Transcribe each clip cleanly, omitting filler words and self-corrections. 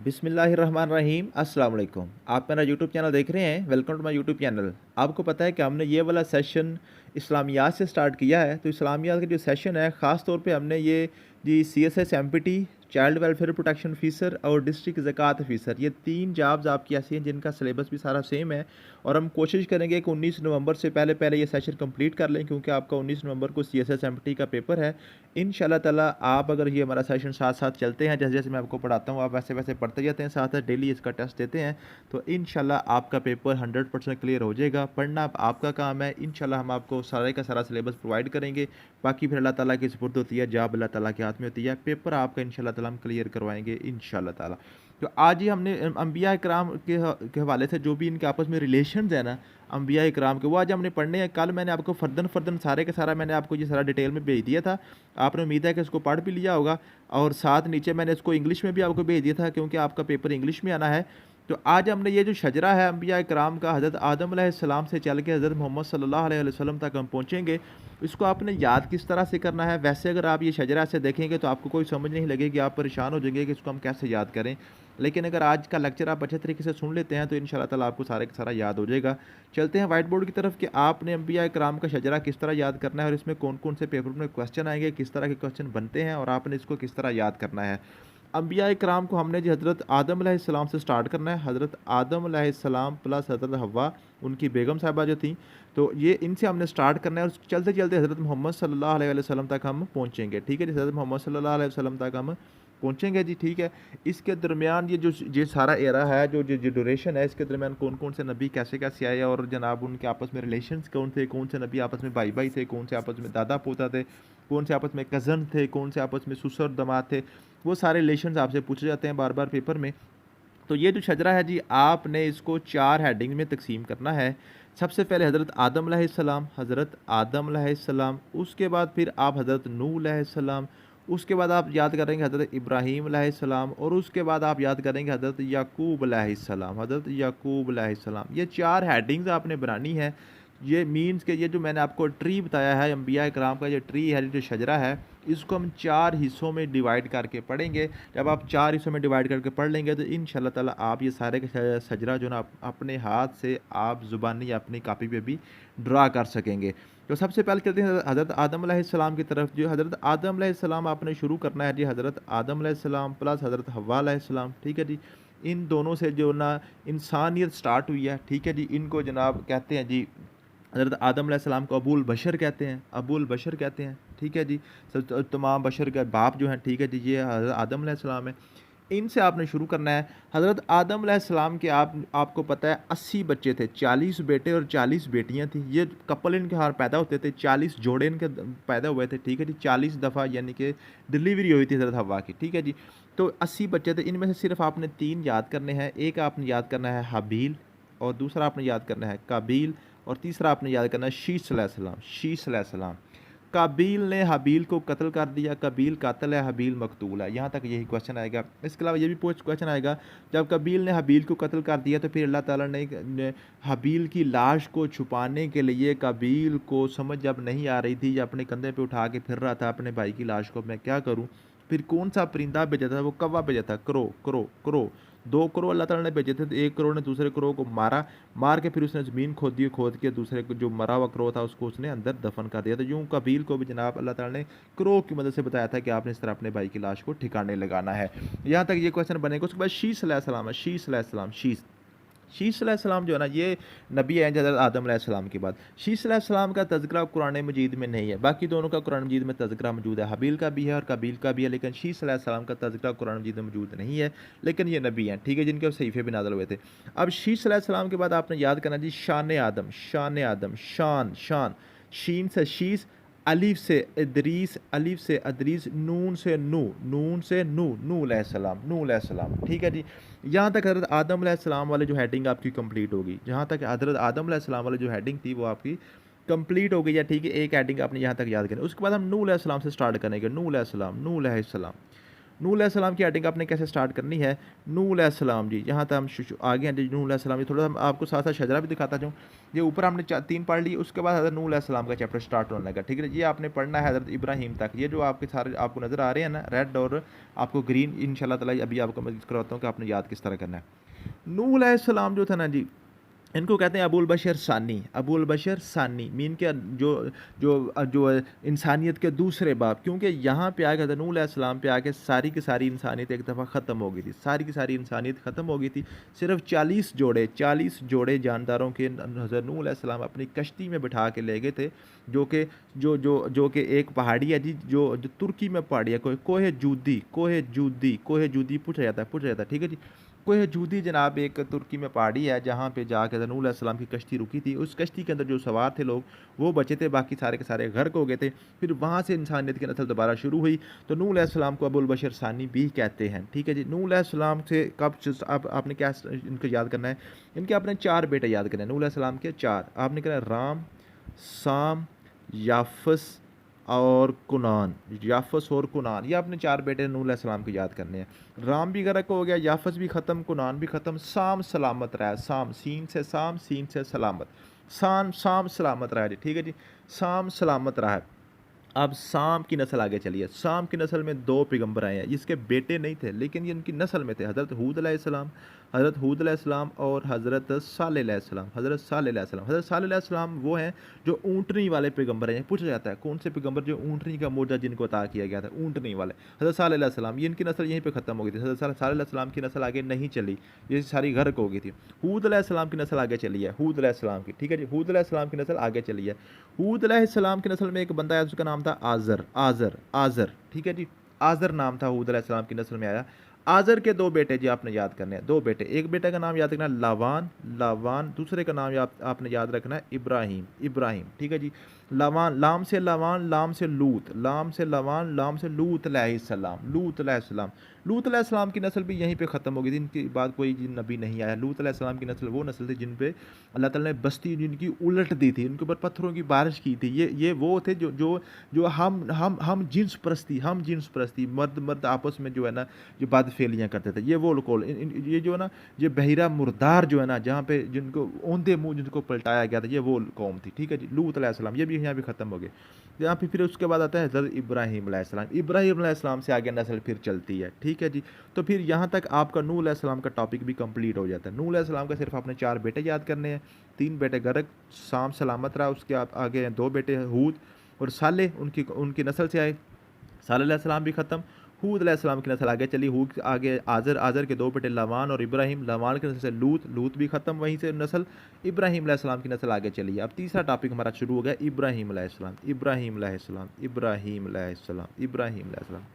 बिस्मिल्लाहिर्रहमानिर्रहीम अस्सलाम वालेकुम। आप मेरा यूट्यूब चैनल देख रहे हैं। Welcome to my YouTube channel. आपको पता है कि हमने ये वाला सेशन इस्लामियात से स्टार्ट किया है। तो इस्लामियात का जो सेशन है, ख़ास तौर पे हमने ये जी CSS MPT, child welfare protection officer और डिस्ट्रिक्ट ज़कात ऑफिसर, ये 3 जॉब्स आपकी ऐसी हैं जिनका सिलेबस भी सारा सेम है। और हम कोशिश करेंगे कि 19 नवंबर से पहले पहले ये सेशन कंप्लीट कर लें, क्योंकि आपका 19 नवंबर को CSS MPT का पेपर है। इंशाल्लाह ताला आप अगर ये हमारा सेशन साथ साथ चलते हैं, जैसे जैसे मैं आपको पढ़ाता हूँ, आप वैसे वैसे पढ़ते जाते हैं, साथ साथ डेली इसका टेस्ट देते हैं, तो इंशाल्लाह आपका पेपर 100% क्लियर हो जाएगा। पढ़ना अब आपका काम है। इंशाल्लाह हम आपको सारे का सारा सिलेबस प्रोवाइड करेंगे। बाकी फिर अल्लाह ताला की सुपुर्द होती है, जॉब अल्लाह ताला के हाथ में होती है। पेपर आपका इंशाल्लाह ताला हम क्लियर करवाएंगे इंशाल्लाह ताला। तो आज ही हमने अंबिया इकराम के हवाले से जो भी इनके आपस में रिलेशंस है ना, अंबिया इकराम के, वो आज हमने पढ़ने हैं। कल मैंने आपको फर्दन फर्दन सारे का सारा मैंने आपको ये सारा डिटेल में भेज दिया था। आपने उम्मीद है कि इसको पढ़ भी लिया होगा। और साथ नीचे मैंने इसको इंग्लिश में भी आपको भेज दिया था, क्योंकि आपका पेपर इंग्लिश में आना है। तो आज हमने ये जो शजरा है अंबिया इकराम का, हज़रत आदम अलैहिस्सलाम से चल के हज़रत मोहम्मद सल्लल्लाहु अलैहि वसल्लम तक हम पहुँचेंगे। इसको आपने याद किस तरह से करना है। वैसे अगर आप ये शजरा से देखेंगे तो आपको कोई समझ नहीं लगेगी, आप परेशान हो जाएंगे कि इसको हम कैसे याद करें। लेकिन अगर आज का लेक्चर आप अच्छे तरीके से सुन लेते हैं तो इंशाल्लाह ताला आपको सारे का सारा याद हो जाएगा। चलते हैं वाइट बोर्ड की तरफ कि आपने अंबिया इकराम का शजरा किस तरह याद करना है, और इसमें कौन कौन से पेपर में क्वेश्चन आएंगे, किस तरह के क्वेश्चन बनते हैं, और आपने इसको किस तरह याद करना है। अंबिया इकराम को हमने जी हज़रत आदम अलैहिस्सलाम से स्टार्ट करना है। हज़रत आदम अलैहिस्सलाम प्लस हज़रत हव्वा, उनकी बेगम साहिबा जो थी, तो ये इनसे हमने स्टार्ट करना है। और चलते चलते हज़रत मोहम्मद सल्लल्लाहु अलैहि वसल्लम तक हम पहुँचेंगे। ठीक है जी, हज़रत मोहम्मद सल्लल्लाहु अलैहि वसल्लम तक हम पहुँचेंगे जी। ठीक है, इसके दरमियान ये सारा एरा है, जो जो ड्यूरेशन है, इसके दरमियान कौन कौन से नबी कैसे कैसे आए, और जनाब उनके आपस में रिलेशंस कौन थे, कौन से नबी आपस में भाई भाई थे, कौन से आपस में दादा पोता थे, कौन से आपस में कज़न थे, कौन से आपस में ससुर दामाद थे, वो सारे रिलेशंस आपसे पूछे जाते हैं बार बार पेपर में। तो ये जो शजरा है जी, आपने इसको 4 हेडिंग में तकसीम करना है। सबसे पहले हज़रत आदम अलैहिस्सलाम, हज़रत आदम अलैहिस्सलाम, उसके बाद फिर आप हज़रत नूह अलैहिस्सलाम, उसके बाद आप याद करेंगे हज़रत इब्राहीम अलैहिस्सलाम, और उसके बाद आप याद करेंगे हज़रत याकूब अलैहिस्सलाम, हज़रत याकूब अलैहिस्सलाम। ये 4 हेडिंग्स आपने बनानी है। ये मीन्स के ये जो मैंने आपको ट्री बताया है अंबिया इकराम का, ये ट्री है, जो शजरा है, इसको हम 4 हिस्सों में डिवाइड करके पढ़ेंगे। जब आप 4 हिस्सों में डिवाइड करके पढ़ लेंगे तो इंशाल्लाह ताला आप ये सारे का सजरा जो ना अपने हाथ से आप ज़ुबानी या अपनी कापी पे भी ड्रा कर सकेंगे। तो सबसे पहले चलते हैं हज़रत आदम अलैहिस्सलाम की तरफ। जो हज़रत आदम अलैहिस्सलाम आपने शुरू करना है जी, हज़रत आदम अलैहिस्सलाम प्लस हज़रत हव्वा अलैहिस्सलाम। ठीक है जी, इन दोनों से जो ना इंसानियत स्टार्ट हुई है। ठीक है जी, इनको जनाब कहते हैं जी, हज़रत आदम अलैहिस्सलाम को अबुल बशर कहते हैं, अबुल बशर कहते हैं। ठीक है जी, सब तमाम बशर का बाप जो हैं, ठीक है जी, ये हज़रत आदम अलैहिस्सलाम है। इनसे आपने शुरू करना है। हज़रत आदम अलैहिस्सलाम के आपको पता है 80 बच्चे थे, 40 बेटे और 40 बेटियां थी। ये कपल इनके हार पैदा होते थे, 40 जोड़े इनके पैदा हुए थे। ठीक है जी, 40 दफ़ा यानी कि डिलीवरी हुई थी हज़रत हव्वा की। ठीक है जी, तो 80 बच्चे थे। इनमें से सिर्फ आपने 3 याद करने हैं। एक आपने याद करना है हबील, और दूसरा आपने याद करना है काबील, और तीसरा आपने याद करना है शीश अलैहिस्सलाम, शीश अलैहिस्सलाम। काबील ने हबील को कत्ल कर दिया, कबील कातिल है, हबील मकतूल है। यहाँ तक यही क्वेश्चन आएगा। इसके अलावा ये भी क्वेश्चन आएगा, जब कबील ने हबील को कत्ल कर दिया तो फिर अल्लाह ताला ने हबील की लाश को छुपाने के लिए, कबील को समझ जब नहीं आ रही थी, या अपने कंधे पे उठा के फिर रहा था अपने भाई की लाश को, मैं क्या करूँ, फिर कौन सा परिंदा भेजा था, वो कौवा भेजा था, क्रो क्रो क्रो। 2 क्रो अल्लाह ताला ने भेजे थे, तो एक क्रो ने दूसरे क्रो को मारा, मार के फिर उसने ज़मीन खोदी, खोद के दूसरे को जो मरा हुआ क्रो था उसको उसने अंदर दफन कर दिया। तो यूँ कबील को भी जनाब अल्लाह ताला ने क्रो की मदद से बताया था कि आपने इस तरह अपने भाई की लाश को ठिकाने लगाना है। यहाँ तक ये क्वेश्चन बनेगा। उसके बाद शीश अलैहिस्सलाम है, शीश अलैहिस्सलाम, शीश शीश अलैहिस्सलाम जो है ना, ये नबी हैं हज़रत आदम अलैहिस्सलाम के बाद। शीश अलैहिस्सलाम का तज़किरा कुरान मजीद में नहीं है, बाकी दोनों का कुरान मजीद में तज़किरा मौजूद है। हबील का भी है और कबील का भी है, लेकिन शीश अलैहिस्सलाम का तज़किरा कुरान मजीद में मौजूद नहीं है। लेकिन ये नबी हैं, ठीक है, जिनके सहीफ़े भी नाज़िल हुए थे। अब शीश अलैहिस्सलाम के बाद आपने याद करना जी शान आदम, शान आदम, शान शान, शीन से शीश, अलिफ से इदरीस, अलिफ से अदरीस, नून से नू, नून से नू, नू अलैहिस्सलाम, नू अलैहिस्सलाम। ठीक है जी, यहाँ तक हज़रत आदम अलैहिस्सलाम वाले जो हेडिंग आपकी कंप्लीट होगी। जहाँ तक हज़रत आदम अलैहिस्सलाम वाली जो हेडिंग थी वो आपकी कंप्लीट हो गई है। ठीक है, एक हेडिंग आपने यहाँ तक याद करनी। उसके बाद हम नूह अलैहिस्सलाम से स्टार्ट करेंगे। नूह अलैहिस्सलाम, नूह अलैहिस्सलाम, नूह अलैहिस्सलाम की हेडिंग आपने कैसे स्टार्ट करनी है, नूह अलैहिस्सलाम जी, यहाँ तक हम आगे हैं जी। नूह अलैहिस्सलाम ये थोड़ा सा आपको साथ साथ शजरा भी दिखाता जाऊँ। ये ऊपर हमने 3 पढ़ लिए, उसके बाद हज़रत नूह अलैहिस्सलाम का चैप्टर स्टार्ट होने लगा, ठीक है। ये आपने पढ़ना है हज़रत इब्राहीम तक। ये जो आपके सारे आपको नज़र आ रहे हैं ना, रेड और आपको ग्रीन, इंशाल्लाह ताला अभी आपको मैं करवाता हूँ कि आपने याद किस तरह करना है। नूह अलैहिस्सलाम जो था ना जी, इनको कहते हैं अबुल बशर सानी। अबुल बशर सानी मीन के जो जो जो इंसानियत के दूसरे बाप, क्योंकि यहाँ पे आके हज़रत नूह अलैहिस्सलाम पे आके सारी की सारी इंसानियत एक दफ़ा ख़त्म हो गई थी, सारी की सारी इंसानियत ख़त्म हो गई थी। सिर्फ 40 जोड़े जानदारों के हज़रत नूह अलैहिस्सलाम अपनी कश्ती में बिठा के ले गए थे, जो कि एक पहाड़ी है जी, जो तुर्की में पहाड़ी है, कोहे जूदी पूछा जाता है, ठीक है जी। कोह जूदी जनाब एक तुर्की में पहाड़ी है, जहाँ पे जाकर हज़रत नूह अलैहिस्सलाम की कश्ती रुकी थी। उस कश्ती के अंदर जो सवार थे लोग वो बचे थे, बाकी सारे के सारे गर्क हो गए थे। फिर वहाँ से इंसानियत की नस्ल दोबारा शुरू हुई, तो नूह अलैहिस्सलाम को अबुल बशर सानी भी कहते हैं, ठीक है जी। नूह अलैहिस्सलाम से कब अब आपने क्या इनको याद करना है, इनके आपने 4 बेटे याद करने हैं। नूह अलैहिस्सलाम के 4 आपने करना है, राम, साम, याफस और कुनान। याफस और कुनान, ये आपने 4 बेटे नूह अलैहिस्सलाम के याद करने हैं। राम भी गर्क हो गया, याफस भी ख़त्म, कुनान भी ख़त्म, साम सलामत रहा है। साम सीन से साम, सीन से सलामत, साम सलामत रहा है जी, ठीक है जी। साम सलामत रहा है। अब साम की नस्ल आगे चलिए। साम की नस्ल में 2 पैगंबर आए हैं, इसके बेटे नहीं थे लेकिन ये इनकी नस्ल में थे, हज़रत हूद अलैहिस्सलाम, और हज़रत सालेह अलैहिस्सलाम। हज़रत सालेह अलैहिस्सलाम वो हैं जो ऊँटनी वाले पैगंबर हैं। पूछा जाता है कौन से पैगंबर जो ऊँटनी का मोजा जिनको अता किया गया था, ऊँटनी वाले, हज़रत सालेह अलैहिस्सलाम। ये इनकी नस्ल यहीं पे ख़त्म हो गई थी, हज़रत सालेह अलैहिस्सलाम की नस्ल आगे नहीं चली, ये सारी गर्क हो गई थी। हूद अलैहिस्सलाम की नस्ल आगे चली है, हूद अलैहिस्सलाम की, ठीक है जी। हूद अलैहिस्सलाम की नस्ल आगे चली है। हूद अलैहिस्सलाम की नस्ल में एक बंदा है, उसका नाम था आज़र, ठीक है जी। आज़र नाम था, हूद अलैहिस्सलाम की नस्ल में आया। आज़र के 2 बेटे जी आपने याद करने हैं, 2 बेटे। एक बेटे का नाम याद रखना है लावान, दूसरे का नाम आपने याद रखना है इब्राहिम, ठीक है जी। लावान, लाम से लवान, लाम से लूत, लाम से लवान, लाम से लूत अलैहिस्सलाम। लूत अलैहिस्सलाम की नस्ल भी यहीं पे ख़त्म हो गई थी, इनके बाद कोई नबी नहीं आया। लूत अलैहिस्सलाम की नस्ल वो नस्ल थी जिन पे अल्लाह ताला ने बस्ती जिनकी उलट दी थी, उनके ऊपर पत्थरों की बारिश की थी। ये वो थे जो हम जिन्स परस्ती, मर्द आपस में जो है ना, जो बदफेलियाँ करते थे, ये वो लोग। ये जो है ना, ये बहिरा मुर्दार जो है ना, जहाँ पे जिनको औंधे मुँह जिनको पलटाया गया था, ये वो कौम थी, ठीक है जी। लूत अलैहिस्सलाम ये भी यहाँ भी ख़त्म हो गए। यहाँ पे फिर उसके बाद आता है हज़रत इब्राहीम अलैहिस्सलाम से आगे नस्ल फिर चलती है, ठीक है जी। तो फिर यहाँ तक आपका नूह अलैहिस्सलाम का टॉपिक भी कंप्लीट हो जाता है। नूह अलैहिस्सलाम का सिर्फ आपने 4 बेटे याद करने हैं, 3 बेटे गर्क, साम सलामत रहा, उसके आगे हैं 2 बेटे हूद और सालेह, उनकी उनकी नस्ल से आए। सालेह अलैहिस्सलाम भी ख़त्म, हूद अलैहिस्सलाम की नस्ल आगे चली, हूद आगे आज़र के 2 बेटे लवान और इब्राहिम, लवान की नस्ल से लूत भी ख़त्म, वहीं से नस्ल इब्राहिम अलैहिस्सलाम की नस्ल आगे चली। अब तीसरा टॉपिक हमारा शुरू हो गया, इब्राहिम अलैहिस्सलाम,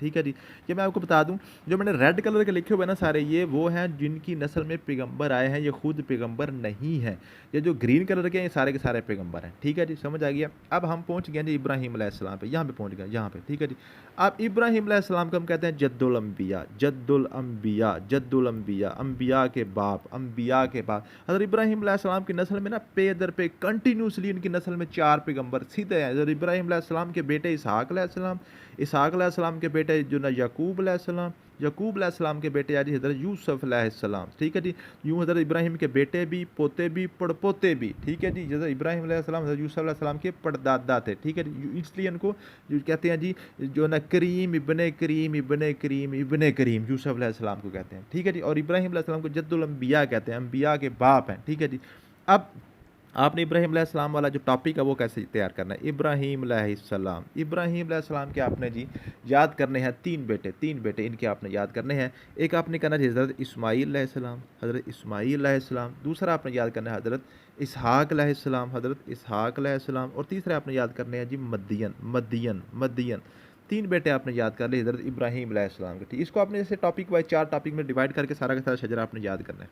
ठीक है जी। ये मैं आपको बता दूं, जो मैंने रेड कलर के लिखे हुए ना सारे, ये वो हैं जिनकी नस्ल में पैगंबर आए हैं, ये खुद पैगंबर नहीं है। ये जो ग्रीन कलर के हैं, ये सारे के सारे पैगंबर हैं, ठीक है जी, समझ आ गया। अब हम पहुँच गए जी इब्राहिम अलैहिस्सलाम पे, यहाँ पे पहुँच गए, यहाँ पे, ठीक है जी। अब इब्राहिम अलैहिस्सलाम को हम कहते हैं जद्दुल अंबिया, अंबिया के बाप, हज़रत इब्राहिम अलैहिस्सलाम की नस्ल में ना पे दर पे कंटिन्यूसली इनकी नस्ल में 4 पैगंबर सीधे हैं। हज़रत इब्राहिम अलैहिस्सलाम के बेटे इसहाक अलैहिस्सलाम के बेटे जो ना याकूब अलैहिस्सलाम के बेटे आज हज़रत यूसुफ अलैहिस्सलाम, ठीक है जी। यूँ हज़रत इब्राहिम के बेटे भी, पोते भी, पड़पोते भी, ठीक है जी। हज़रत इब्राहिम अलैहिस्सलाम हज़रत यूसुफ अलैहिस्सलाम के पड़दादा थे, ठीक है जी। इसलिए इनको जो कहते हैं जी, जो ना करीम इब्ने करीम यूसुफ अलैहिस्सलाम को कहते हैं, ठीक है जी। और इब्राहिम अलैहिस्सलाम को जद्दुल अंबिया कहते हैं, अंबिया के बाप हैं, ठीक है जी। अब आपने इब्राहिम अलैहिस्सलाम वाला जो टॉपिक है वो कैसे तैयार करना है। इब्राहिम अलैहिस्सलाम के आपने जी याद करने हैं 3 बेटे इनके आपने याद करने हैं। एक आपने करना है हज़रत इस्माईल अलैहिस्सलाम, दूसरा आपने याद करना है हज़रत इसहाक अलैहिस्सलाम, और तीसरा आपने याद करने हैं जी मदियन। 3 बेटे आपने याद कर लिए हज़रत इब्राहिम अलैहिस्सलाम के, ठीक। इसको आपने जैसे टॉपिक वाइज 4 टॉपिक में डिवाइड करके सारा का सारा शजरा आपने याद करना है।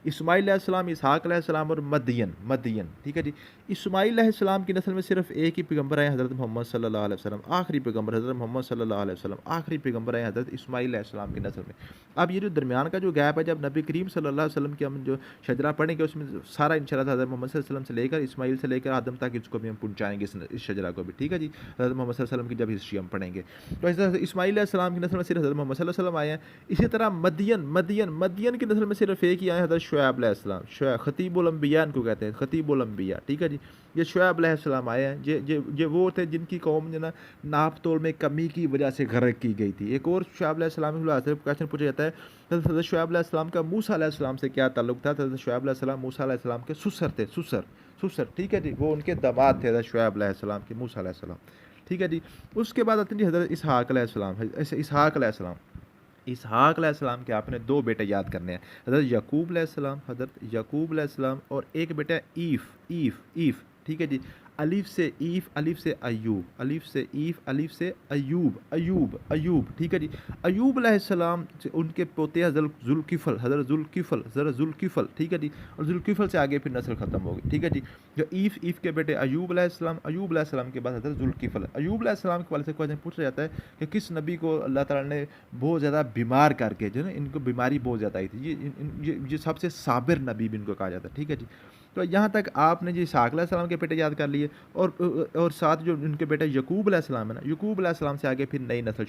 इस्माईल अलैहिस्सलाम, इसहाक अलैहिस्सलाम और मदियन मदियन, ठीक है जी। इस्माईल अलैहिस्सलाम की नस्ल में सिर्फ एक ही पैगंबर आए, हज़रत मोहम्मद सल्लल्लाहु अलैहि वसल्लम, आखिरी पैगंबर हज़रत मोहम्मद सल्लल्लाहु अलैहि वसल्लम, आखिरी पैगंबर आए हज़रत इस्माईल अलैहिस्सलाम की नस्ल में। अब ये जो दरमियान का जो गैप है, जब नबी करीम सल्लल्लाहु अलैहि वसल्लम की हम जो शजरा पढ़ेंगे उसमें सारा इंशाअल्लाह हज़रत मोहम्मद सल्लल्लाहु अलैहि वसल्लम से लेकर इस्माईल से लेकर आदम तक इसको भी हम पहुँचाएँगे, इस शजरा को भी, ठीक है जी। हज़रत मोहम्मद सल्लल्लाहु अलैहि वसल्लम की जब हिस्ट्री हम पढ़ेंगे तो इस तरह से इस्माईल अलैहिस्सलाम की नस्ल में सिर्फ हज़रत मोहम्मद सल्लल्लाहु अलैहि वसल्लम आए हैं। इसी तरह मदियन की नस्ल में सिर्फ एक ही आए, हज़रत शुएब अलैहिस्सलाम, शुएब खतीबुल अंबिया इनको कहते हैं, खतीबुल अंबिया, ठीक है जी। ये शुएब अलैहिस्सलाम आए हैं, ये वो थे जिनकी कौम जो ना नाप तोल में कमी की वजह से गर्क की गई थी। एक और शुएब अलैहिस्सलाम के क्वेश्चन पूछा जाता है, हज़रत शुएब अलैहिस्सलाम का मूसा अलैहिस्सलाम से क्या ताल्लुक था? हज़रत शुएब अलैहिस्सलाम मूसा अलैहिस्सलाम के ससुर थे, ससुर, ठीक है जी। वो उनके दामाद थे हज़रत शुएब अलैहिस्सलाम के, मूसा अलैहिस्सलाम, ठीक है जी। उसके बाद आते हैं जी हज़रत इसहाक अलैहिस्सलाम, इसहाक अलैहिस्सलाम, इसहाक अलैहिस्सलाम के आपने दो बेटे याद करने हैं, हज़रत यकूब अलैहिस्सलाम, हज़रत यकूब अलैहिस्सलाम, और एक बेटा ईफ, ठीक है जी। अलीफ से ईफ, अलीफ से अयूब, अलीफ से ईफ, अलीफ से अयूब, ठीक है जी। अयूब अलैहिस्सलाम से उनके पोते हज़रत जुल्किफल, ठीक है जी। और जुल्किफल से आगे फिर नस्ल ख़त्म हो गई, ठीक है जी। जो ईफ के बेटे अयूब अलैहिस्सलाम के बाद हज़रत जुल्किफल। अयूब अलैहिस्सलाम के वाले से क्वेश्चन पूछा जाता है कि किस नबी को अल्लाह ताला ने बहुत ज़्यादा बीमार करके, जो है ना इनको बीमारी बहुत ज़्यादा आई थी, ये सबसे साबिर नबी भी इनको कहा जाता है, ठीक है जी। तो यहाँ तक आपने जी इसहाक अलैहिस्सलाम के बेटे याद कर लिए, और साथ जो उनके बेटे यकूब अलैहिस्सलाम है ना, यकूब अलैहिस्सलाम से आगे फिर नई नस्ल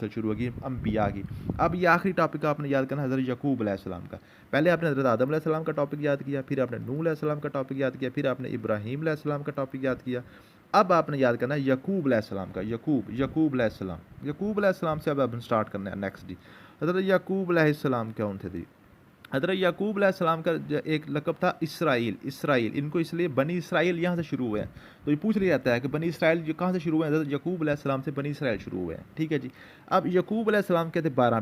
शुरू होगी अम्बिया की। अब ये आखिरी टॉपिक आपने याद करना हज़रत यकूब अलैहिस्सलाम का। पहले आपने हज़रत आदम अलैहिस्सलाम का टॉपिक याद किया, फिर आपने नूह अलैहिस्सलाम का टॉपिक याद किया, फिर आपने इब्राहीम अलैहिस्सलाम का टॉपिक याद किया। अब आपने याद करना है यकूब अलैहिस्सलाम का, यकूब अलैहिस्सलाम से अब हम स्टार्ट करना है नेक्स्ट जी। हज़रत यकूब अलैहिस्सलाम कौन थे जी? हज़रत याकूब अलैहिस्सलाम का एक लक़ब था इसराइल, इनको इसलिए बनी इसराइल यहाँ से शुरू हुए हैं। तो ये पूछ लिया जाता है कि बनी इसराइल जो कहाँ से शुरू हुए हैं? हज़रत याकूब अलैहिस्सलाम से बनी इसराइल शुरू हुए हैं, ठीक है जी। अब याकूब अलैहिस्सलाम के थे 12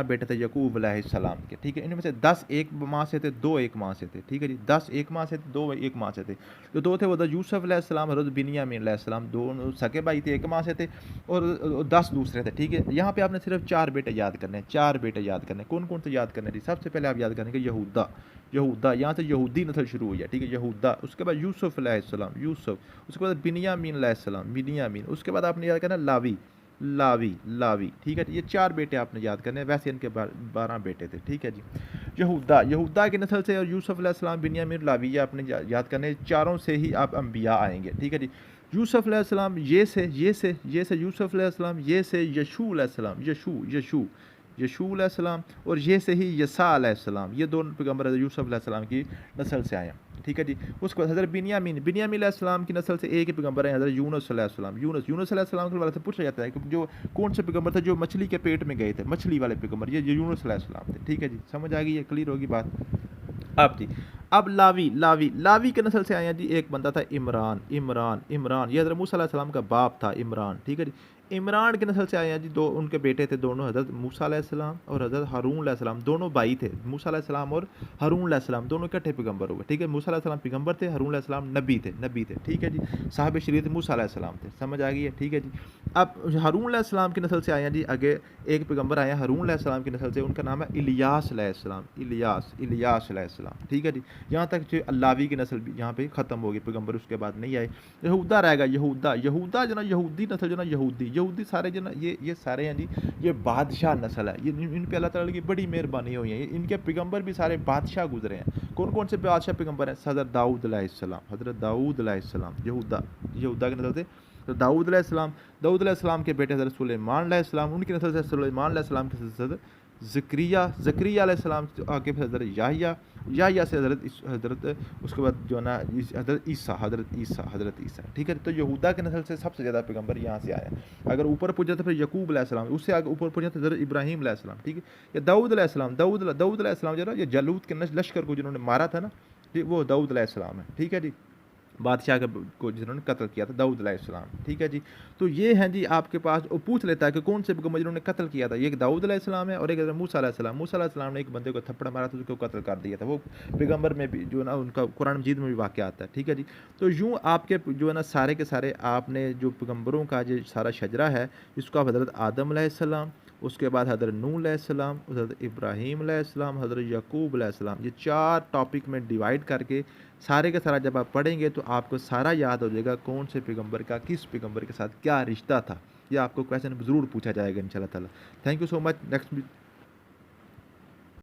बेटे थे याकूब अलैहिस्सलाम के, ठीक है। इनमें से 10 एक माँ से थे, 2 एक माँ से थे, ठीक है जी। 10 एक माँ से थे, 2 एक माँ से थे। जो 2 थे वो हज़रत यूसुफ अलैहिस्सलाम, हज़रत बिन्यामीन अलैहिस्सलाम, दोनों सगे भाई थे, एक माँ से थे, और 10 दूसरे थे, ठीक है। यहाँ पे आपने सिर्फ 4 बेटे याद करने हैं, 4 बेटे याद करने हैं। कौन कौन से याद करने हैं जी? सबसे पहले आप याद करेंगे यहूदा, यहाँ से यहूदी नस्ल शुरू हुई है, ठीक है, यहूदा। उसके बाद यूसुफ अलैहिस्सलाम, उसके बाद बिन्यामीन अलैहिस्सलाम, बिन्यामीन। उसके बाद आपने याद करना लावी, ठीक है। ये 4 बेटे आपने याद करने हैं, वैसे इनके 12 बेटे थे, ठीक है जी। यहूदा की नस्ल से और यूसुफ अलैहिस्सलाम, बिन्यामीन, लावी, ये आपने याद करने, चारों से ही आप अंबिया आएंगे, ठीक है जी। यूसुफ अलैहिस्सलाम ये से यूसुफ अलैहिस्सलाम, ये से यशू अलैहिस्सलाम, यशू अलैहिस्सलाम, और ये से ही यसा अलैहिस्सलाम। ये दोनों पैगंबर यूसुफ अलैहिस्सलाम की नस्ल से आए हैं, ठीक है जी। उसके बाद हज़रत बिन्यामीन अलैहिस्सलाम की नस्ल से एक ही पैगंबर है, हज़रत यूनुस अलैहिस्सलाम। यूनुस अलैहिस्सलाम के बारे से पूछा जाता है कि जो कौन से पैगंबर थे जो मछली के पेट में गए थे, मछली वाले पैगंबर, ये यूनुस अलैहिस्सलाम थे, ठीक है जी। समझ आ गई है, क्लियर होगी बात अब जी। अब लावी के नस्ल से आया जी एक बंदा था इमरान, ये हज़रत मूसा अलैहिस्सलाम का बाप था इमरान, ठीक है जी। इमरान के नस्ल से आए हैं जी दो उनके बेटे थे, दोनों हज़रत मूसा अलैहिस्सलाम और हज़रत हारून अलैहिस्सलाम, दोनों भाई थे। मूसा अलैहिस्सलाम और हारून अलैहिस्सलाम दोनों इकट्ठे पैगंबर हो गए, ठीक है। मूसा अलैहिस्सलाम पैगंबर थे, हारून अलैहिस्सलाम नबी थे, ठीक है जी। साहिब शरीयत मूसा अलैहिस्सलाम थे, समझ आ गई है, ठीक है जी। अब हारून अलैहिस्सलाम की नस्ल से आए हैं जी आगे एक पैगंबर आया हारून अलैहिस्सलाम की नस्ल से, उनका नाम है इलियास अलैहिस्सलाम, ठीक है जी। यहाँ तक जो अल्लावी की नस्ल भी यहाँ पे ख़त्म होगी, पैगंबर उसके बाद नहीं आए। यहूदा रहेगा, यहूदा जो ना यहूदी नस्ल जो ना यहूदी सारे जो ना ये सारे हैं जी, ये बादशाह नस्ल है। ये इन पे अल्लाह ताला की बड़ी मेहरबानी हुई है। इनके पैगंबर भी सारे बादशाह गुजरे हैं। कौन कौन से बादशाह पैगंबर हैं? हज़रत दाऊद अलैहिस्सलाम, यहूदा की नस्ल से तो दाऊद अलैहिस्सलाम के बेटे हज़रत सुलेमान अलैहिस्सलाम, उनकी नस्ल से सुलेमान अलैहिस्सलाम के हज़रत ज़करिया अलैहिस्सलाम, आगे फिर हज़रत याहिया से हज़रत उसके बाद जो है ना हज़रत ईसा, ठीक है। तो यहूदा के नस्ल से सबसे ज़्यादा पैगंबर यहाँ से आया। अगर ऊपर पूछा तो फिर यकूब अलैहिस्सलाम, उससे आगे ऊपर पूछा तो हज़रत इब्राहीम अलैहिस्सलाम, ठीक है। या दाऊद अलैहिस्सलाम जो ना ये जलूत के लश्कर को जिन्होंने मारा था ना, वो दाऊद अलैहिस्सलाम है, ठीक है जी। बादशाह को जिन्होंने कत्ल किया था दाऊद अलैहिस्सलाम, ठीक है जी। तो ये हैं जी आपके पास, वो पूछ लेता है कि कौन से पैगंबर जिन्होंने कत्ल किया था। एक दाऊद अलैहिस्सलाम है और एक मूसा अलैहिस्सलाम ने एक बंदे को थप्पड़ मारा था, उसको कत्ल कर दिया था। वो पैगंबर में भी जो ना उनका कुरान मजीद में भी वाक़या आता है, ठीक है जी। तो यूँ आपके जो है ना सारे के सारे आपने जो पैगंबरों का जो सारा शजरा है, इसको आप हज़रत आदम अलैहिस्सलाम, उसके बाद हज़रत नूह अलैहिस्सलाम, हज़रत इब्राहीम अलैहिस्सलाम, हज़रत यकूब अलैहिस्सलाम, ये 4 टॉपिक में डिवाइड करके सारे का सारा जब आप पढ़ेंगे तो आपको सारा याद हो जाएगा कौन से पैगंबर का किस पैगंबर के साथ क्या रिश्ता था। ये आपको क्वेश्चन ज़रूर पूछा जाएगा इंशाल्लाह ताला। Thank you so much. Next